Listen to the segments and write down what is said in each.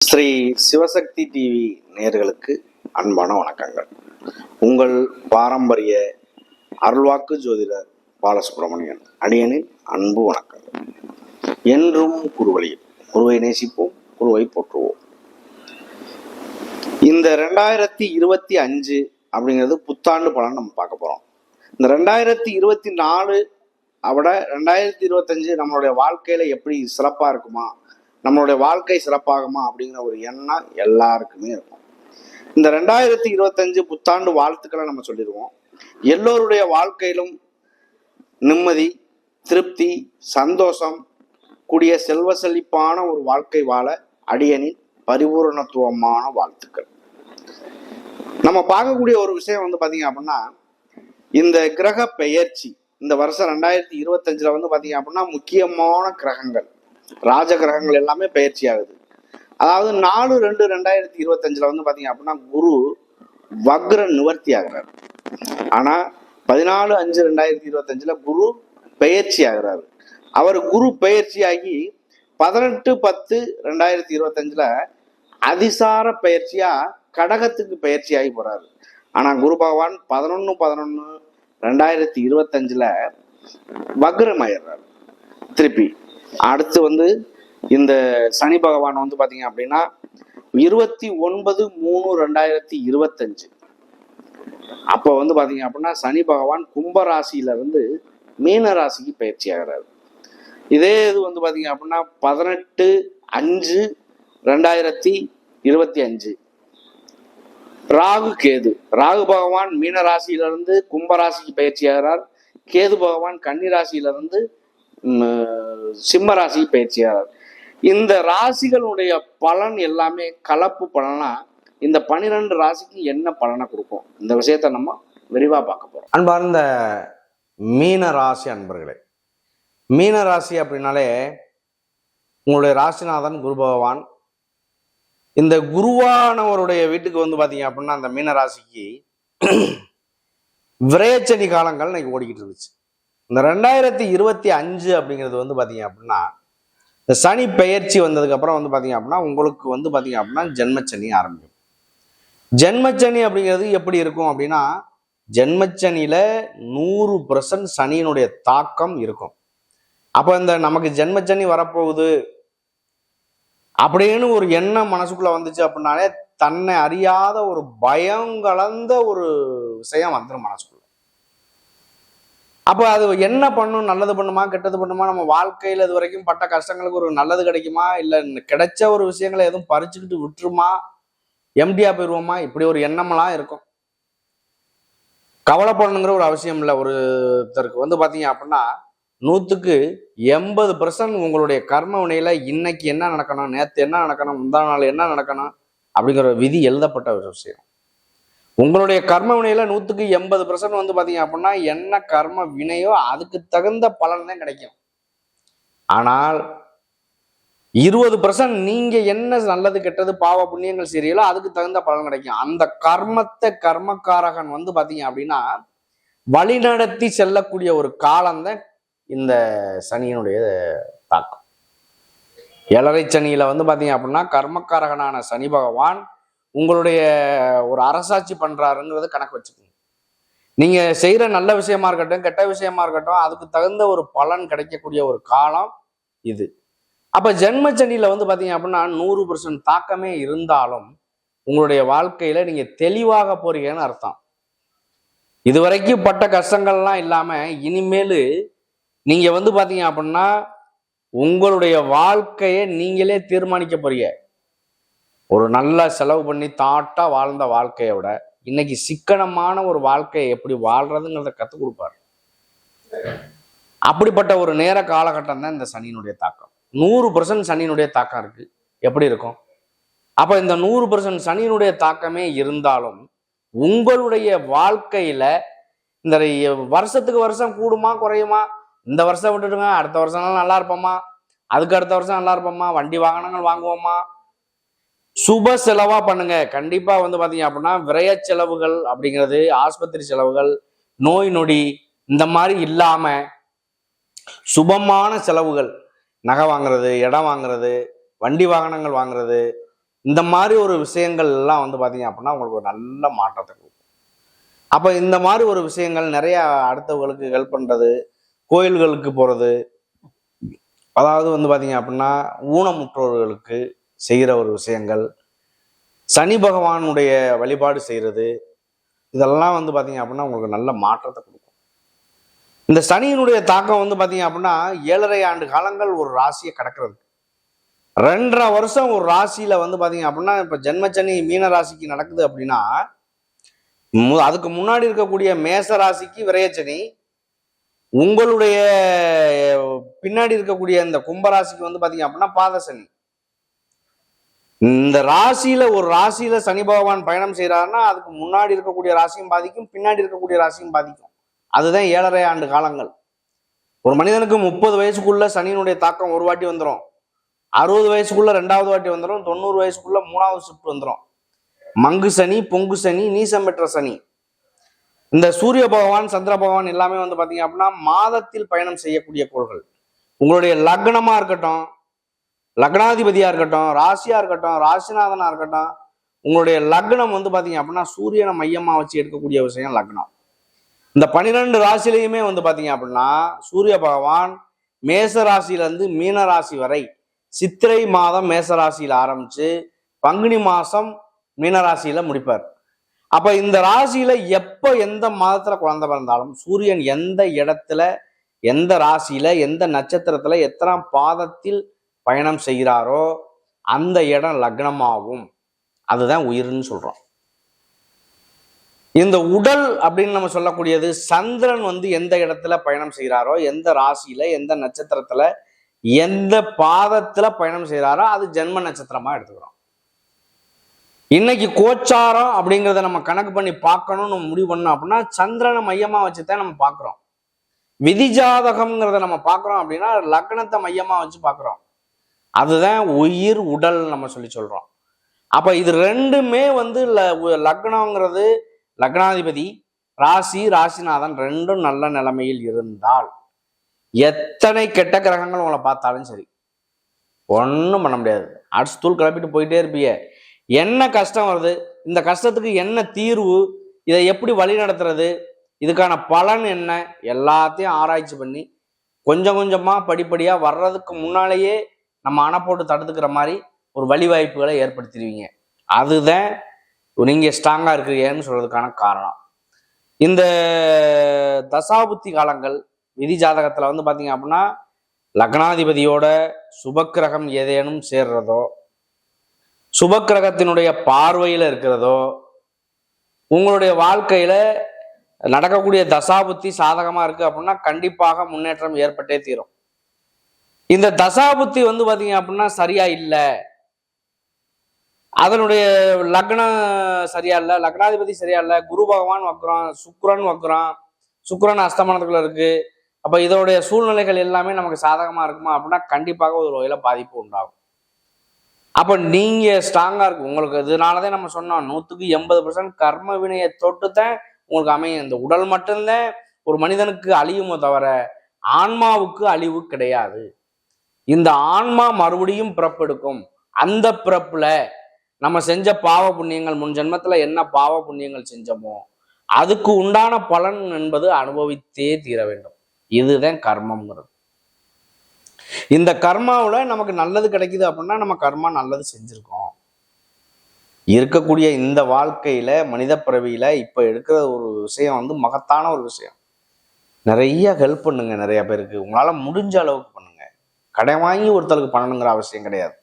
Sri Sivasakthi TV நேயர்களுக்கு அன்பான வணக்கங்கள். உங்கள் பாரம்பரிய அருள்வாக்கு ஜோதிடர் பாலசுப்ரமணியன் அடியனின் அன்பு வணக்கங்கள். என்றும் குருவழியில் குருவை நேசிப்போம், குருவை போற்றுவோம். இந்த 2025 அப்படிங்கிறது புத்தாண்டு பலன் நம்ம பார்க்க போறோம். இந்த 2024 விட 2025 நம்மளுடைய வாழ்க்கையில எப்படி சிறப்பா இருக்குமா, நம்மளுடைய வாழ்க்கை சிறப்பாகுமா அப்படிங்கிற ஒரு எண்ணம் எல்லாருக்குமே இருக்கும். இந்த 2025 புத்தாண்டு வாழ்த்துக்களை நம்ம சொல்லிடுவோம். எல்லோருடைய வாழ்க்கையிலும் நிம்மதி, திருப்தி, சந்தோஷம் கூடிய செல்வ செழிப்பான ஒரு வாழ்க்கை வாழ அடியனின் பரிபூரணத்துவமான வாழ்த்துக்கள். நம்ம பார்க்கக்கூடிய ஒரு விஷயம் பாத்தீங்க அப்படின்னா, இந்த கிரக பெயர்ச்சி இந்த வருஷம் 2025 பாத்தீங்க அப்படின்னா முக்கியமான கிரகங்கள், ராஜ கிரகங்கள் எல்லாமே பயிற்சி ஆகுது. அதாவது 4/2/2025 பாத்தீங்க அப்படின்னா குரு வக்ர நிவர்த்தி ஆகிறார். ஆனா 14/5/2025 குரு பெயர்ச்சி ஆகிறாரு. அவர் குரு பெயர்ச்சியாகி 18/10/2025 அதிசார பயிற்சியா கடகத்துக்கு பயிற்சி ஆகி போறாரு. ஆனா குரு பகவான் 11/11/2025 வக்ரம் ஆயிடுறாரு திருப்பி. அடுத்து இந்த சனி பகவான் பாத்தீங்க அப்படின்னா 29/3/2025 அப்போ பாத்தீங்க அப்படின்னா சனி பகவான் கும்பராசியில இருந்து மீன ராசிக்கு பயிற்சி ஆகிறாரு. இதே இது பாத்தீங்க அப்படின்னா 18/5/2025 ராகு கேது. ராகு பகவான் மீன ராசியிலிருந்து கும்பராசிக்கு பயிற்சி ஆகிறார். கேது பகவான் கன்னி ராசியிலிருந்து சிம்ம ராசிக்கு பயிற்சி ஆகிறார். இந்த ராசிகளுடைய பலன் எல்லாமே கலப்பு பலனா இந்த 12 ராசிக்கு என்ன பலனை கொடுக்கும், இந்த விஷயத்த நம்ம விரிவா பார்க்க போறோம். அன்பார்ந்த மீன ராசி அன்பர்களே, மீன ராசி அப்படின்னாலே உங்களுடைய ராசிநாதன் குரு பகவான். இந்த குருவானவருடைய வீட்டுக்கு பாத்தீங்க அப்படின்னா அந்த மீன ராசிக்கு விரயச்சனி காலங்கள் இன்னைக்கு ஓடிக்கிட்டு இருந்துச்சு. இந்த 2025 அப்படிங்கிறது பாத்தீங்க அப்படின்னா இந்த சனி பெயர்ச்சி வந்ததுக்கு அப்புறம் பாத்தீங்க அப்படின்னா உங்களுக்கு பாத்தீங்க அப்படின்னா ஜென்மச்சனி ஆரம்பிக்கும். ஜென்மச்சனி அப்படிங்கிறது எப்படி இருக்கும் அப்படின்னா, ஜென்மச்சனியில 100% சனியினுடைய தாக்கம் இருக்கும். அப்ப இந்த நமக்கு ஜென்மச்சனி வரப்போகுது அப்படின்னு ஒரு எண்ணம் மனசுக்குள்ள வந்துச்சு அப்படின்னாலே தன்னை அறியாத ஒரு பயம் கலந்த ஒரு விஷயம் வந்துடும் மனசுக்குள்ள. அப்ப அது என்ன பண்ணும், நல்லது பண்ணுமா கெட்டது பண்ணுமா, நம்ம வாழ்க்கையில இது வரைக்கும் பட்ட கஷ்டங்களுக்கு ஒரு நல்லது கிடைக்குமா, இல்ல கிடைச்ச ஒரு விஷயங்களை எதுவும் பறிச்சுக்கிட்டு விட்டுருமா, எம்டியா போயிடுவோமா, இப்படி ஒரு எண்ணமெல்லாம் இருக்கும். கவலைப்படணுங்கிற ஒரு அவசியம் இல்லை. ஒருத்தருக்கு பாத்தீங்க அப்படின்னா 100% உங்களுடைய கர்ம வினையில இன்னைக்கு என்ன நடக்கணும், நேற்று என்ன நடக்கணும், முந்தா நாள் என்ன நடக்கணும் அப்படிங்கிற விதி எழுதப்பட்ட ஒரு விஷயம். உங்களுடைய கர்ம வினையில 180% பாத்தீங்க அப்படின்னா என்ன கர்ம வினையோ அதுக்கு தகுந்த பலன் தான் கிடைக்கும். ஆனால் 20% நீங்க என்ன நல்லது கெட்டது பாவ புண்ணியங்கள் செய்றீங்களோ அதுக்கு தகுந்த பலன் கிடைக்கும். அந்த கர்மத்தை கர்மக்காரகன் பாத்தீங்க அப்படின்னா வழிநடத்தி செல்லக்கூடிய ஒரு காலம்தான் இந்த சனியினுடைய தாக்கம். 7ரை சனியில பாத்தீங்க அப்படின்னா கர்மக்காரகனான சனி பகவான் உங்களுடைய ஒரு அரசாட்சி பண்றாருங்கிறத கணக்கு வச்சுக்கோங்க. நீங்க செய்யற நல்ல விஷயமா இருக்கட்டும் கெட்ட விஷயமா இருக்கட்டும் அதுக்கு தகுந்த ஒரு பலன் கிடைக்கக்கூடிய ஒரு காலம் இது. அப்ப ஜென்மச்சனியில பாத்தீங்க அப்படின்னா 100% தாக்கமே இருந்தாலும் உங்களுடைய வாழ்க்கையில நீங்க தெளிவாக போறீங்கன்னு அர்த்தம். இதுவரைக்கும் பட்ட கஷ்டங்கள்லாம் இல்லாம இனிமேலு நீங்க பாத்தீங்க அப்படின்னா உங்களுடைய வாழ்க்கையை நீங்களே தீர்மானிக்க போறீங்க. ஒரு நல்ல செலவு பண்ணி தாட்டா வாழ்ந்த வாழ்க்கையை விட இன்னைக்கு சிக்கனமான ஒரு வாழ்க்கையை எப்படி வாழ்றதுங்கிறத கத்துக் கொடுப்பாரு. அப்படிப்பட்ட ஒரு நேர காலகட்டம் தான் இந்த சனியினுடைய தாக்கம். 100% சனியினுடைய தாக்கம் இருக்கு. எப்படி இருக்கும்? அப்ப இந்த 100% சனியினுடைய தாக்கமே இருந்தாலும் உங்களுடைய வாழ்க்கையில இந்த வருஷத்துக்கு வருஷம் கூடுமா குறையுமா, இந்த வருஷம் விட்டுடுங்க அடுத்த வருஷம் நல்லா இருப்போமா, அதுக்கு அடுத்த வருஷம் நல்லா இருப்போமா, வண்டி வாகனங்கள் வாங்குவோமா, சுப செலவா பண்ணுங்க. கண்டிப்பா பாத்தீங்க அப்படின்னா விரய செலவுகள் அப்படிங்கிறது, ஆஸ்பத்திரி செலவுகள், நோய் நொடி இந்த மாதிரி இல்லாம சுபமான செலவுகள், நகை வாங்குறது, இடம் வாங்குறது, வண்டி வாகனங்கள் வாங்குறது, இந்த மாதிரி ஒரு விஷயங்கள் எல்லாம் வந்து பார்த்தீங்க அப்படின்னா உங்களுக்கு ஒரு நல்ல மாற்றத்தை கொடுக்கும். அப்போ இந்த மாதிரி ஒரு விஷயங்கள் நிறைய அடுத்தவங்களுக்கு ஹெல்ப் பண்ணுறது, கோயில்களுக்கு போகிறது, அதாவது வந்து பார்த்தீங்க அப்படின்னா ஊனமுற்றோர்களுக்கு செய்கிற ஒரு விஷயங்கள், சனி பகவானுடைய வழிபாடு செய்கிறது, இதெல்லாம் வந்து பார்த்தீங்க அப்படின்னா உங்களுக்கு நல்ல மாற்றத்தை கொடுக்கும். இந்த சனியினுடைய தாக்கம் வந்து பார்த்தீங்க அப்படின்னா 7.5 ஆண்டு காலங்கள் ஒரு ராசியை கடக்கிறது. 2.5 வருஷம் ஒரு ராசியில வந்து பார்த்தீங்க அப்படின்னா இப்போ ஜென்மச்சனி மீன ராசிக்கு நடக்குது அப்படின்னா அதுக்கு முன்னாடி இருக்கக்கூடிய மேச ராசிக்கு விரயச்சனி, உங்களுடைய பின்னாடி இருக்கக்கூடிய இந்த கும்பராசிக்கு வந்து பார்த்தீங்க அப்படின்னா பாதசனி. இந்த ராசியில ஒரு ராசியில சனி பகவான் பயணம் செய்யறாருன்னா அதுக்கு முன்னாடி இருக்கக்கூடிய ராசியும் பாதிக்கும், பின்னாடி இருக்கக்கூடிய ராசியும் பாதிக்கும். அதுதான் 7.5 ஆண்டு காலங்கள். ஒரு மனிதனுக்கு 30 வயசுக்குள்ள சனியினுடைய தாக்கம் ஒரு வாட்டி வந்துடும், 60 வயசுக்குள்ள 2வது வாட்டி வந்துடும், 90 வயசுக்குள்ள 3வது ஷிஃப்ட் வந்துடும். மங்கு சனி, பொங்கு சனி, நீசம் பெற்ற சனி. இந்த சூரிய பகவான், சந்திர பகவான் எல்லாமே வந்து பாத்தீங்க அப்படின்னா மாதத்தில் பயணம் செய்யக்கூடிய கோள்கள். உங்களுடைய லக்னமா இருக்கட்டும், லக்னாதிபதியா இருக்கட்டும், ராசியா இருக்கட்டும், ராசிநாதனா இருக்கட்டும், உங்களுடைய லக்னம் வந்து பாத்தீங்க அப்படின்னா சூரியனை மையமா வச்சு எடுக்கக்கூடிய விஷயம் லக்னம். இந்த 12 ராசிலையுமே வந்து பாத்தீங்க அப்படின்னா சூரிய பகவான் மேச ராசியில இருந்து மீன ராசி வரை சித்திரை மாதம் மேச ராசியில ஆரம்பிச்சு பங்குனி மாசம் மீனராசியில முடிப்பார். அப்ப இந்த ராசியில எப்ப எந்த மாதத்துல குழந்தை பிறந்தாலும் சூரியன் எந்த இடத்துல, எந்த ராசியில, எந்த நட்சத்திரத்துல, எத்தனை பாதத்தில் பயணம் செய்கிறாரோ அந்த இடம் லக்னமாகும். அதுதான் உயிர்னு சொல்றோம். இந்த உடல் அப்படின்னு நம்ம சொல்லக்கூடியது சந்திரன் வந்து எந்த இடத்துல பயணம் செய்கிறாரோ, எந்த ராசியில, எந்த நட்சத்திரத்துல, எந்த பாதத்துல பயணம் செய்கிறாரோ அது ஜென்ம நட்சத்திரமா எடுத்துக்கிறோம். இன்னைக்கு கோச்சாரம் அப்படிங்கிறத நம்ம கணக்கு பண்ணி பார்க்கணும்னு நம்ம முடிவு பண்ணோம் அப்படின்னா சந்திரனை மையமா வச்சுதான் நம்ம பார்க்கிறோம். விதி ஜாதகம்ங்கிறத நம்ம பார்க்கிறோம் அப்படின்னா லக்னத்தை மையமா வச்சு பார்க்கிறோம். அதுதான் உயிர் உடல் நம்ம சொல்றோம். அப்ப இது ரெண்டுமே வந்து லக்னங்கிறது லக்னாதிபதி, ராசி, ராசிநாதன் ரெண்டும் நல்ல நிலைமையில் இருந்தால் எத்தனை கெட்ட கிரகங்கள் உங்களை பார்த்தாலும் சரி ஒன்றும் பண்ண முடியாது. அடிச்சு தூள் கிளப்பிட்டு போயிட்டே இருப்பீங்க. என்ன கஷ்டம் வருது, இந்த கஷ்டத்துக்கு என்ன தீர்வு, இதை எப்படி வழி நடத்துறது, இதுக்கான பலன் என்ன, எல்லாத்தையும் ஆராய்ச்சி பண்ணி கொஞ்சம் கொஞ்சமா படிப்படியா வர்றதுக்கு முன்னாலேயே நம்ம அணை போட்டு தடுத்துக்கிற மாதிரி ஒரு வழிவாய்ப்புகளை ஏற்படுத்திடுவீங்க. அதுதான் நீங்க ஸ்ட்ராங்கா இருக்கிறீங்கன்னு சொல்றதுக்கான காரணம். இந்த தசாபுத்தி காலங்கள் விதி ஜாதகத்துல வந்து பாத்தீங்க அப்படின்னா லக்னாதிபதியோட சுபக்கிரகம் ஏதேனும் சேர்றதோ, சுபக்கிரகத்தினுடைய பார்வையில இருக்கிறதோ, உங்களுடைய வாழ்க்கையில நடக்கக்கூடிய தசாபுத்தி சாதகமா இருக்கு அப்படின்னா கண்டிப்பாக முன்னேற்றம் ஏற்பட்டே தீரும். இந்த தசாபுத்தி வந்து பாத்தீங்க அப்படின்னா சரியா இல்லை, அதனுடைய லக்னம் சரியா இல்லை, லக்னாதிபதி சரியா இல்லை, குரு பகவான் வக்ரம், சுக்கிரன் வக்ரம், சுக்கிரன் அஸ்தமனத்துக்குள்ள இருக்கு, அப்ப இதோடைய சூழ்நிலைகள் எல்லாமே நமக்கு சாதகமா இருக்குமா அப்படின்னா கண்டிப்பாக ஒரு வகையில பாதிப்பு உண்டாகும். அப்ப நீங்க ஸ்ட்ராங்கா இருக்கு உங்களுக்கு. இதனாலதான் நம்ம சொன்னோம் 100% கர்ம வினையை தொட்டுதான் உங்களுக்கு அமையும். இந்த உடல் மட்டும்தான் ஒரு மனிதனுக்கு அழியுமோ தவிர ஆன்மாவுக்கு அழிவு கிடையாது. இந்த ஆன்மா மறுபடியும் பிறப்பெடுக்கும். அந்த பிறப்புல நம்ம செஞ்ச பாவ புண்ணியங்கள், முன் ஜென்மத்துல என்ன பாவ புண்ணியங்கள் செஞ்சோமோ அதுக்கு உண்டான பலன் என்பது அனுபவித்தே தீர வேண்டும். இதுதான் கர்மம்ங்கிறது. இந்த கர்மாவுல நமக்கு நல்லது கிடைக்குது அப்படின்னா நம்ம கர்மா நல்லது செஞ்சிருக்கோம். இருக்கக்கூடிய இந்த வாழ்க்கையில மனித பிறவியில இப்ப எடுக்கிற ஒரு விஷயம் வந்து மகத்தான ஒரு விஷயம். நிறைய ஹெல்ப் பண்ணுங்க நிறைய பேருக்கு, உங்களால முடிஞ்ச அளவுக்கு பண்ணுங்க. கடன் வாங்கி ஒருத்தருக்கு பண்ணணுங்கிற அவசியம் கிடையாது.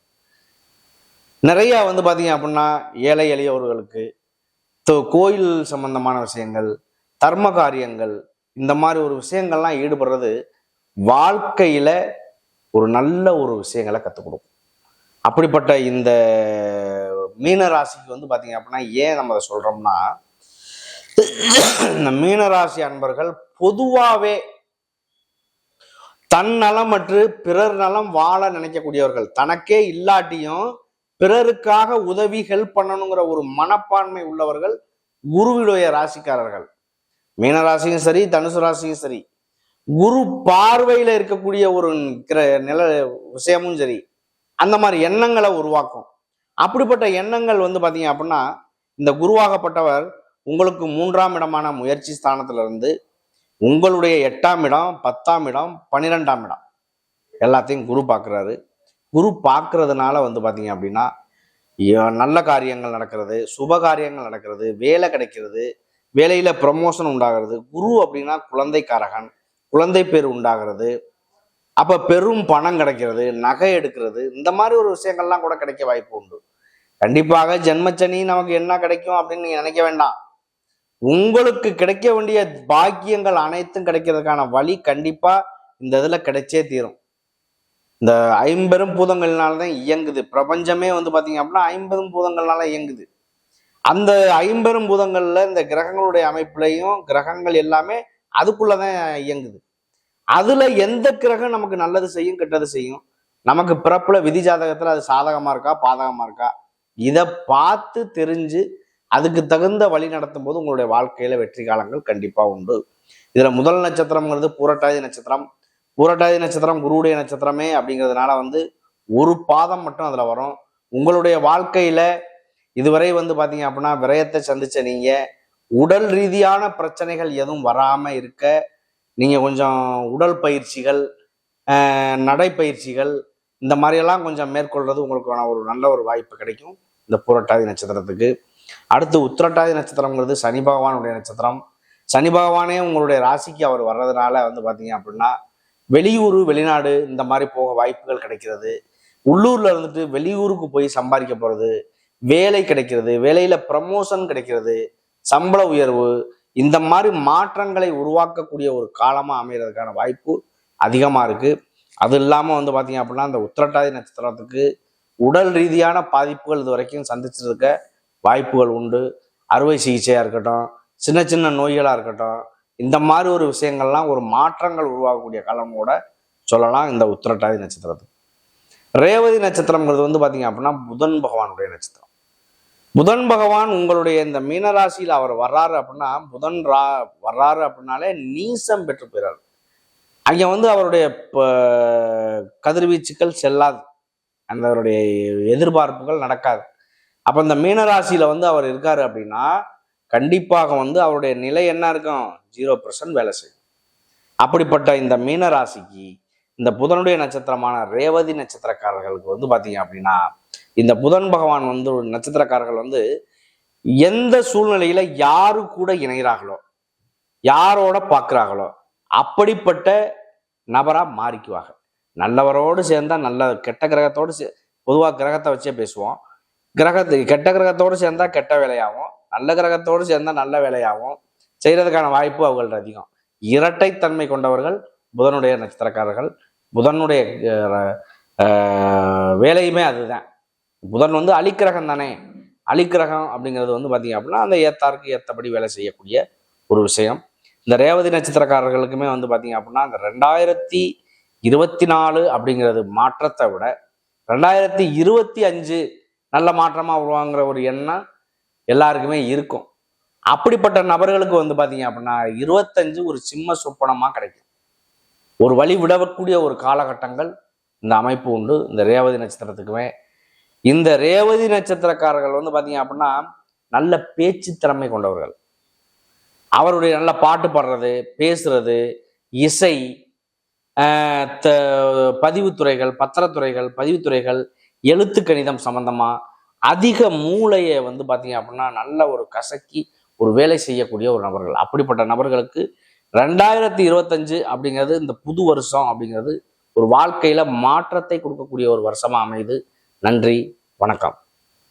நிறைய வந்து பாத்தீங்க அப்படின்னா ஏழை எளியவர்களுக்கு கோயில் சம்பந்தமான விஷயங்கள், தர்ம காரியங்கள், இந்த மாதிரி ஒரு விஷயங்கள்லாம் ஈடுபடுறது வாழ்க்கையில ஒரு நல்ல ஒரு விஷயங்களை கற்றுக் கொடுக்கும். அப்படிப்பட்ட இந்த மீன ராசிக்கு வந்து பாத்தீங்க அப்படின்னா ஏன் நம்ம அதை சொல்றோம்னா, இந்த மீனராசி அன்பர்கள் பொதுவாவே தன்னலமற்று பிறர் நலம் வாழ நினைக்கக்கூடியவர்கள். தனக்கே இல்லாட்டியும் பிறருக்காக உதவி ஹெல்ப் பண்ணணுங்கிற ஒரு மனப்பான்மை உள்ளவர்கள் குருவிடைய ராசிக்காரர்கள். மீனராசியும் சரி, தனுசு ராசியும் சரி, குரு பார்வையில இருக்கக்கூடிய ஒரு நில விஷயமும் சரி அந்த மாதிரி எண்ணங்களை உருவாக்கும். அப்படிப்பட்ட எண்ணங்கள் வந்து பாத்தீங்க அப்படின்னா இந்த குருவாகப்பட்டவர் உங்களுக்கு 3ஆம் இடமான முயற்சி ஸ்தானத்துல இருந்து உங்களுடைய 8ஆம் இடம், 10ஆம் இடம், 12ஆம் இடம் எல்லாத்தையும் குரு பார்க்குறாரு. குரு பார்க்கறதுனால வந்து பார்த்தீங்க அப்படின்னா நல்ல காரியங்கள் நடக்கிறது, சுப காரியங்கள் நடக்கிறது, வேலை கிடைக்கிறது, வேலையில ப்ரமோஷன் உண்டாகிறது. குரு அப்படின்னா குழந்தைக்காரகன், குழந்தை பேர் உண்டாகிறது. அப்ப பெரும் பணம் கிடைக்கிறது, நகை எடுக்கிறது, இந்த மாதிரி ஒரு விஷயங்கள்லாம் கூட கிடைக்க வாய்ப்பு உண்டு. கண்டிப்பாக ஜென்மச்சனி நமக்கு என்ன கிடைக்கும் அப்படின்னு நீங்க நினைக்க வேண்டாம். உங்களுக்கு கிடைக்க வேண்டிய பாக்கியங்கள் அனைத்தும் கிடைக்கிறதுக்கான வழி கண்டிப்பா இந்த இதுல கிடைச்சே தீரும். இந்த 50 பூதங்கள்னாலதான் இயங்குது பிரபஞ்சமே வந்து பாத்தீங்க அப்படின்னா 50 பூதங்கள்னால இயங்குது. அந்த 50 பூதங்கள்ல இந்த கிரகங்களுடைய அமைப்புலையும் கிரகங்கள் எல்லாமே அதுக்குள்ளதான் இயங்குது. அதுல எந்த கிரகம் நமக்கு நல்லது செய்யும் கெட்டது செய்யும், நமக்கு பிறப்புல விதி ஜாதகத்துல அது சாதகமா இருக்கா பாதகமா இருக்கா, இதை பார்த்து தெரிஞ்சு அதுக்கு தகுந்த வழி நடத்தும் போது உங்களுடைய வாழ்க்கையில வெற்றி காலங்கள் கண்டிப்பா உண்டு. இதுல முதல் நட்சத்திரம்ங்கிறது பூரட்டாதி நட்சத்திரம். பூரட்டாதி நட்சத்திரம் குருவுடைய நட்சத்திரமே அப்படிங்கிறதுனால வந்து ஒரு பாதம் மட்டும் அதுல வரும். உங்களுடைய வாழ்க்கையில இதுவரை வந்து பாத்தீங்க அப்படின்னா விரயத்தை சந்திச்ச நீங்க உடல் ரீதியான பிரச்சனைகள் எதுவும் வராம இருக்க நீங்க கொஞ்சம் உடல் பயிற்சிகள், நடைப்பயிற்சிகள் இந்த மாதிரியெல்லாம் கொஞ்சம் மேற்கொள்றது உங்களுக்கான ஒரு நல்ல ஒரு வாய்ப்பு கிடைக்கும் இந்த பூரட்டாதி நட்சத்திரத்துக்கு. அடுத்து உத்திரட்டாதி நட்சத்திரங்கிறது சனி பகவானுடைய நட்சத்திரம். சனி பகவானே உங்களுடைய ராசிக்கு அவர் வர்றதுனால வந்து பாத்தீங்க அப்படின்னா வெளியூர் வெளிநாடு இந்த மாதிரி போக வாய்ப்புகள் கிடைக்கிறது. உள்ளூர்ல இருந்துட்டு வெளியூருக்கு போய் சம்பாதிக்க போறது, வேலை கிடைக்கிறது, வேலையில ப்ரமோஷன் கிடைக்கிறது, சம்பள உயர்வு, இந்த மாதிரி மாற்றங்களை உருவாக்கக்கூடிய ஒரு காலமா அமைகிறதுக்கான வாய்ப்பு அதிகமா இருக்கு. அது இல்லாம வந்து பாத்தீங்க அப்படின்னா இந்த உத்திரட்டாதி நட்சத்திரத்துக்கு உடல் ரீதியான பாதிப்புகள் இது வரைக்கும் சந்திச்சிருக்க வாய்ப்புகள் உண்டு. அறுவை சிகிச்சையா இருக்கட்டும், சின்ன சின்ன நோய்களா இருக்கட்டும், இந்த மாதிரி ஒரு விஷயங்கள்லாம் ஒரு மாற்றங்கள் உருவாகக்கூடிய காலம் கூட சொல்லலாம் இந்த உத்திரட்டாதி நட்சத்திரத்துக்கு. ரேவதி நட்சத்திரங்கிறது வந்து பாத்தீங்க அப்படின்னா புதன் பகவானுடைய நட்சத்திரம். புதன் பகவான் உங்களுடைய இந்த மீனராசியில் அவர் வர்றாரு அப்படின்னா வர்றாரு அப்படின்னாலே நீசம் பெற்று போயிறாரு. அங்க வந்து அவருடைய கதிர்வீச்சுக்கள் செல்லாது, அவருடைய எதிர்பார்ப்புகள் நடக்காது. அப்ப இந்த மீனராசியில வந்து அவர் இருக்காரு அப்படின்னா கண்டிப்பாக வந்து அவருடைய நிலை என்ன இருக்கும், 0% வேலை செய்யும். அப்படிப்பட்ட இந்த மீனராசிக்கு இந்த புதனுடைய நட்சத்திரமான ரேவதி நட்சத்திரக்காரர்களுக்கு வந்து பாத்தீங்க அப்படின்னா இந்த புதன் பகவான் வந்து நட்சத்திரக்காரர்கள் வந்து எந்த சூழ்நிலையில யாரு கூட இணைகிறார்களோ, யாரோட பார்க்குறாங்களோ அப்படிப்பட்ட நபரா மாறிக்குவாங்க. நல்லவரோடு சேர்ந்தா நல்ல, கெட்ட கிரகத்தோடு பொதுவாக கிரகத்தை வச்சே பேசுவோம். கெட்ட கிரகத்தோடு சேர்ந்தா கெட்ட வேலையாகும், நல்ல கிரகத்தோடு சேர்ந்தா நல்ல வேலையாகும் செய்யறதுக்கான வாய்ப்பு அவங்கள்ட்ட அதிகம். இரட்டைத்தன்மை கொண்டவர்கள் புதனுடைய நட்சத்திரக்காரர்கள். புதனுடைய வேலையுமே அதுதான். புதன் வந்து அலிக்கிரகம் தானே. அலிக்கிரகம் அப்படிங்கிறது வந்து பாத்தீங்க அப்படின்னா அந்த ஏத்தாருக்கு ஏத்தபடி வேலை செய்யக்கூடிய ஒரு விஷயம். இந்த ரேவதி நட்சத்திரக்காரர்களுக்குமே வந்து பாத்தீங்க அப்படின்னா இந்த 2024 அப்படிங்கிறது மாற்றத்தை விட 2025 நல்ல மாற்றமா உருவாங்கிற ஒரு எண்ணம் எல்லாருக்குமே இருக்கும். அப்படிப்பட்ட நபர்களுக்கு வந்து பாத்தீங்க அப்படின்னா 25 ஒரு சிம்ம சொப்பனமா கிடைக்கும். ஒரு வழி விடக்கூடிய ஒரு காலகட்டங்கள் இந்த அமைப்பு உண்டு இந்த ரேவதி நட்சத்திரத்துக்குமே. இந்த ரேவதி நட்சத்திரக்காரர்கள் வந்து பாத்தீங்க அப்படின்னா நல்ல பேச்சு திறமை கொண்டவர்கள். அவருடைய நல்ல பாட்டு பாடுறது, பேசுறது, இசை, பதிவுத்துறைகள், பத்திரத்துறைகள், பதிவுத்துறைகள், எழுத்து கணிதம் சம்பந்தமா அதிக மூளையை வந்து பாத்தீங்க அப்படின்னா நல்ல ஒரு கசக்கி ஒரு வேலை செய்யக்கூடிய ஒரு நபர்கள். அப்படிப்பட்ட நபர்களுக்கு 2025 அப்படிங்கிறது இந்த புது வருஷம் அப்படிங்கிறது ஒரு வாழ்க்கையில மாற்றத்தை கொடுக்கக்கூடிய ஒரு வருஷமா அமையுது. நன்றி, வணக்கம்.